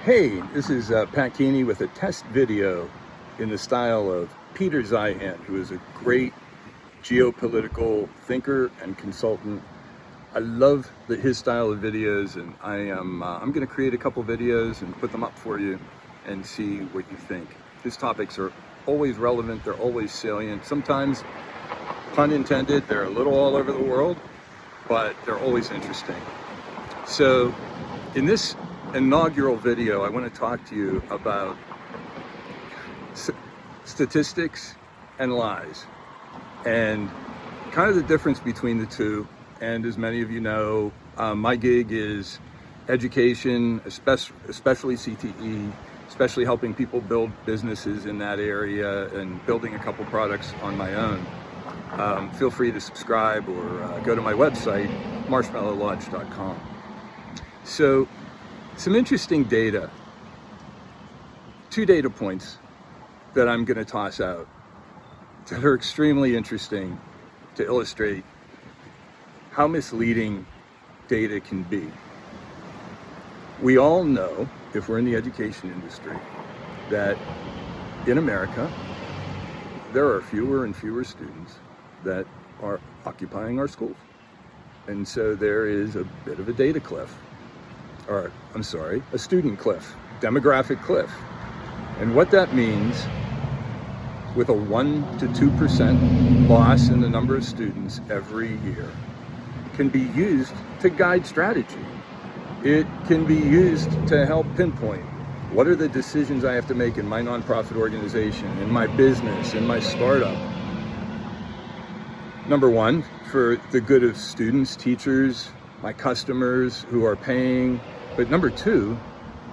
Hey, this is Pat Keeney with a test video in the style of Peter Zeihan, who is a great geopolitical thinker and consultant. I love his style of videos, and I'm going to create a couple videos and put them up for you and see what you think. His topics are always relevant, they're always salient. Sometimes, pun intended, they're a little all over the world, but they're always interesting. So in this inaugural video, I want to talk to you about statistics and lies, and kind of the difference between the two. And as many of you know, my gig is education, especially CTE, especially helping people build businesses in that area and building a couple products on my own. Feel free to subscribe or go to my website, marshmallowlaunch.com. So, some interesting data, 2 data points that I'm going to toss out that are extremely interesting to illustrate how misleading data can be. We all know, if we're in the education industry, that in America, there are fewer and fewer students that are occupying our schools. And so there is a bit of a data cliff. Or, I'm sorry, a student cliff, demographic cliff. And what that means, with a 1 to 2% loss in the number of students every year, can be used to guide strategy. It can be used to help pinpoint what are the decisions I have to make in my nonprofit organization, in my business, in my startup. Number one, for the good of students, teachers, my customers who are paying. But number two,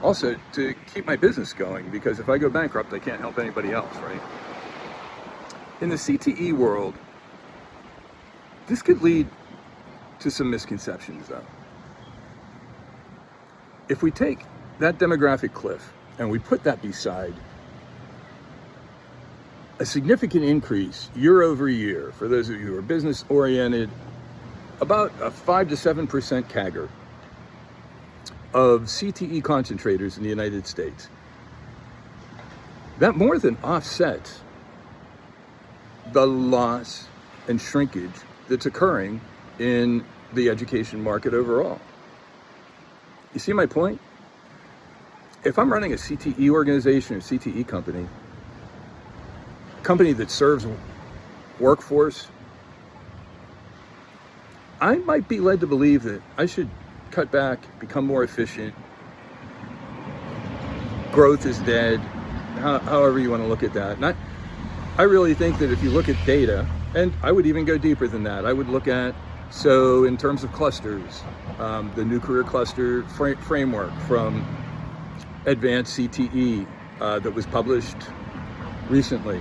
also to keep my business going, because if I go bankrupt, I can't help anybody else, right? In the CTE world, this could lead to some misconceptions, though. If we take that demographic cliff and we put that beside a significant increase year over year, for those of you who are business oriented, about a 5 to 7% CAGR of CTE concentrators in the United States, that more than offsets the loss and shrinkage that's occurring in the education market overall. You see my point? If I'm running a CTE organization or CTE company that serves workforce, I might be led to believe that I should cut back, become more efficient. Growth is dead, however you want to look at that. And I really think that if you look at data, and I would even go deeper than that, I would look at, so in terms of clusters, the new career cluster framework from Advanced CTE that was published recently.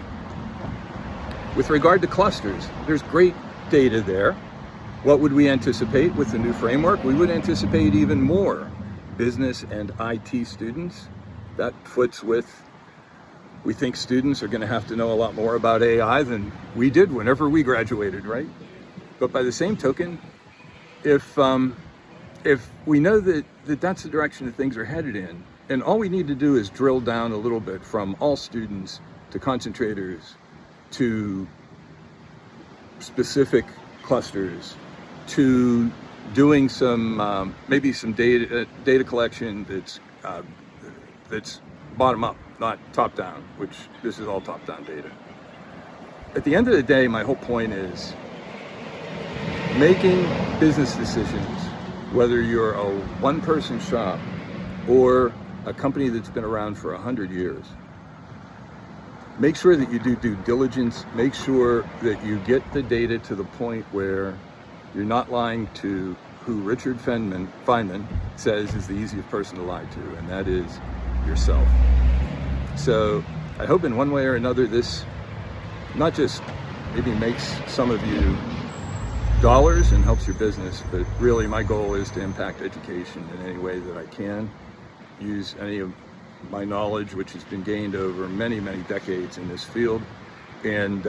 With regard to clusters, there's great data there. What would we anticipate with the new framework? We would anticipate even more business and IT students. That foots with, we think students are going to have to know a lot more about AI than we did whenever we graduated, right? But by the same token, if we know that that's the direction that things are headed in, and all we need to do is drill down a little bit from all students to concentrators to specific clusters to doing some maybe some data collection that's bottom up, not top down, which this is all top down data. At the end of the day, my whole point is making business decisions, whether you're a one-person shop or a company that's been around for 100 years. Make sure that you do due diligence. Make sure that you get the data to the point where you're not lying to who Richard Feynman says is the easiest person to lie to, and that is yourself. So I hope in one way or another this not just maybe makes some of you dollars and helps your business, but really my goal is to impact education in any way that I can. Use any of my knowledge, which has been gained over many, many decades in this field, and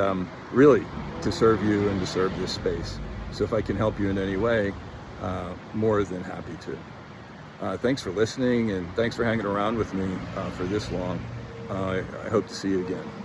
really to serve you and to serve this space. So if I can help you in any way, more than happy to. Thanks for listening, and thanks for hanging around with me for this long. I hope to see you again.